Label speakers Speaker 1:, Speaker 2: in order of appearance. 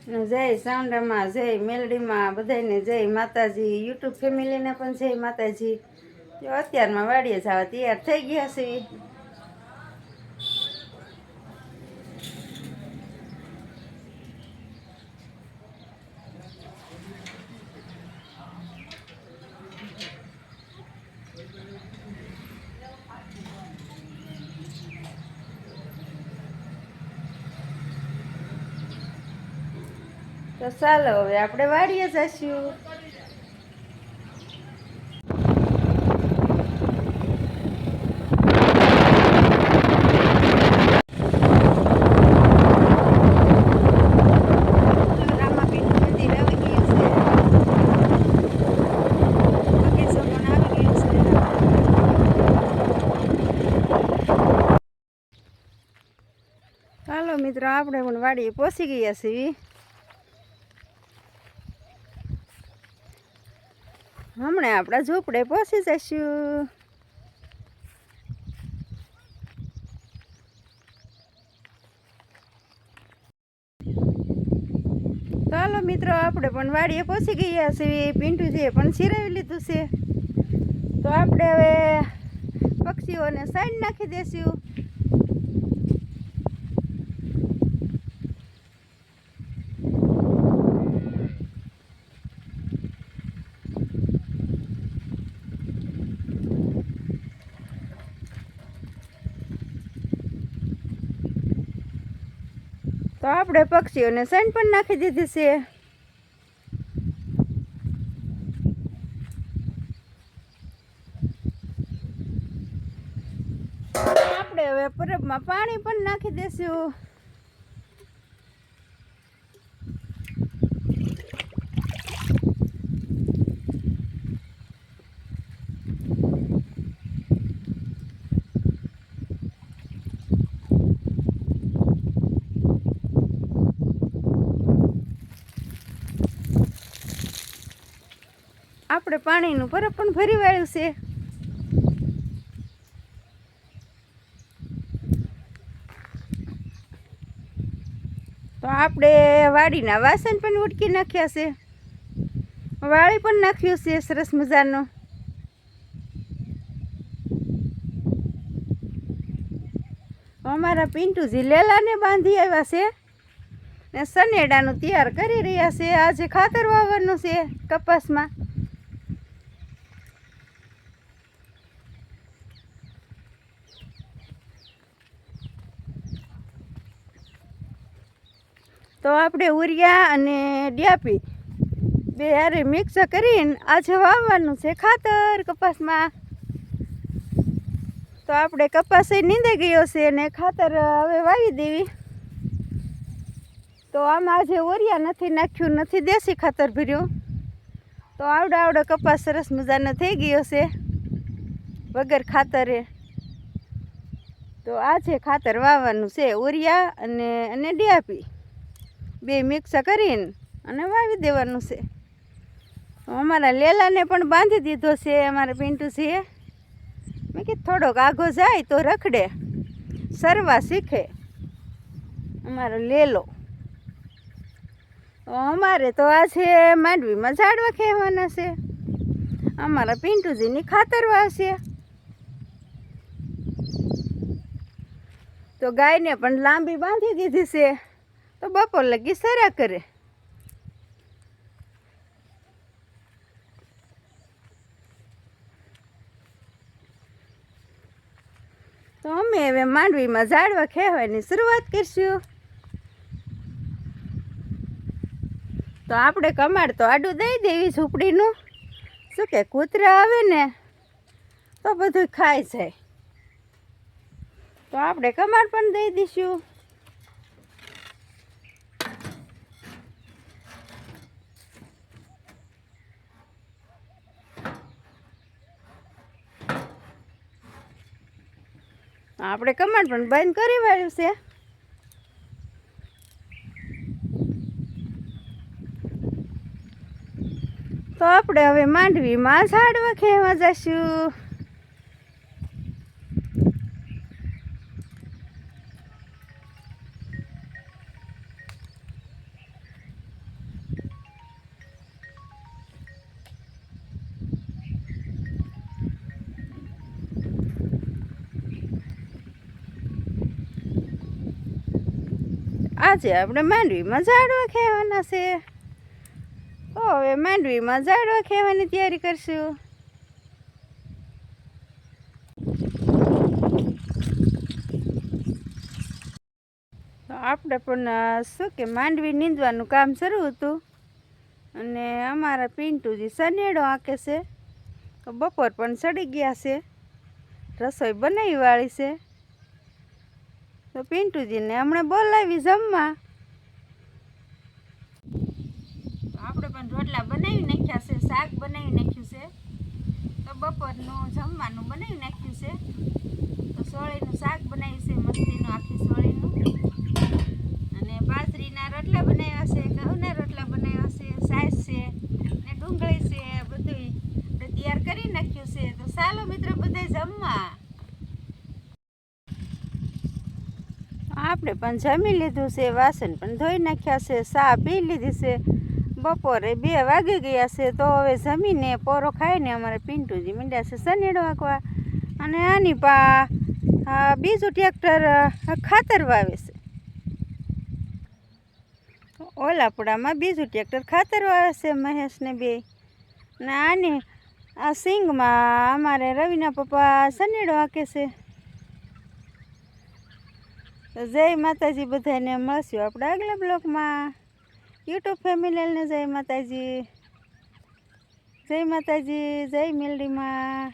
Speaker 1: જય સાઉન્ડમાં, જય મેલડીમાં, બધાને જય માતાજી. યુટ્યુબ ફેમિલીને પણ જય માતાજી. જો અત્યારમાં વાડીએ જવા તૈયાર થઈ ગયા છે. તો ચાલો હવે આપણે વાડીએ જઈશું. ચાલો મિત્રો, આપણે પણ વાડીએ પહોંચી ગયા છીએ. હમણાં આપણા ઝૂંપડે પહોંચી જઈશું. ચાલો મિત્રો, આપણે પણ વાડીએ પહોંચી ગયા છીએ. પિન્ટુજીએ પણ સિરાવી લીધું છે. તો આપણે હવે પક્ષીઓને સાઈડ નાખી દઈશું. તો આપણે પક્ષીઓને સાઈડ પણ નાખી દીધી છે. આપણે હવે પરબમાં પાણી પણ નાખી દઈશું. આપણે પાણીનું પરબ પણ ભરી વાળ્યું છે. તો આપણે વાડીના વાસણ પણ ઉટકી નાખ્યા છે. વાળી પણ નાખ્યું છે સરસ મજાનું. અમારા પિન્ટુજી લેલાને બાંધી આવ્યા છે ને સનેડાનું તૈયાર કરી રહ્યા છે. આજે ખાતર વાવવાનું છે કપાસમાં. તો આપણે ઉરિયા અને ડીએપી બે હારે મિક્સ કરીને આજે વાવવાનું છે ખાતર કપાસમાં. તો આપણે કપાસ નીંદાઈ ગયો છે અને ખાતર હવે વાવી દેવી. તો આમાં આજે ઉરિયા નથી નાખ્યું, નથી દેશી ખાતર ભર્યું. તો આવડો કપાસ સરસ મજાનો થઈ ગયો છે વગર ખાતરે. તો આજે ખાતર વાવવાનું છે ઉરિયા અને ડીએપી બે મિક્સ કરીને અને વાવી દેવાનું છે. અમારા લેલાને પણ બાંધી દીધો છે અમારા પિન્ટુજીએ. મેં કીધું થોડોક આગો જાય તો રખડે, સરવા શીખે અમારો લેલો. અમારે તો આજે માંડવીમાં ઝાડવા ખેવાના છે. અમારા પિન્ટુજીની ખાતર વાવશે. તો ગાયને પણ લાંબી બાંધી દીધી છે. તો બપોર લગી સરા કરે. તો અમે હવે માંડવીમાં ઝાડવા ખેવાની શરૂઆત કરીશું. તો આપણે કમાડ તો આડું દઈ દેવી ઝૂંપડીનું. શું કે કૂતરા આવે ને તો બધું ખાઈ જાય. તો આપણે કમાડ પણ દઈ દઈશું. આપણે કમાડ પણ બંધ કરી વાળ્યું છે. તો આપણે હવે માંડવીમાં ઝાડવા ખેવા જઈશું. આજે આપણે માંડવીમાં ઝાડવા ખેવાના છે. તો હવે માંડવીમાં ઝાડવા ખેવાની તૈયારી કરશું. તો આપણે પણ શું કે માંડવી નીંદવાનું કામ શરૂ હતું અને અમારા પિન્ટુજી સનેડો આંકે છે. તો બપોર પણ ચડી ગયા છે, રસોઈ બનાવી વાળી છે. તો પિન્ટુજીને હમણાં બોલાવી જમવા. આપણે પણ રોટલા બનાવી નાખ્યા છે, શાક બનાવી નાખ્યું છે. તો બપોરનું જમવાનું બનાવી નાખ્યું છે. તો સોળીનું શાક બનાવ્યું છે, મસ્તીનું આખી સોળીનું. અને બાજરીના રોટલા બનાવ્યા છે, ઘઉંના રોટલા બનાવ્યા છે, સાસ છે ને ડુંગળી છે, બધું તૈયાર કરી નાખ્યું છે. તો ચાલો મિત્રો બધા જમવા. આપણે પણ જમી લીધું છે, વાસણ પણ ધોઈ નાખ્યા છે, ચા પી લીધી છે. બપોરે 2 વાગી ગયા છે. તો હવે જમીને પોરો ખાઈને અમારે પિન્ટુજી મીંડ્યા છે સનેડો આંકવા. અને આની બીજું ટ્રેક્ટર ખાતર વાવે છે. ઓલાપડામાં બીજું ટ્રેક્ટર ખાતર વાવે છે મહેશને 2. અને આની આ સિંગમાં અમારે રવિના પપ્પા સનેડો આંકે છે. તો જય માતાજી બધાને, મળશું આપણે આગલા બ્લોગમાં. યુટ્યુબ ફેમિલીને જય માતાજી, જય માતાજી, જય મેલડીમાં.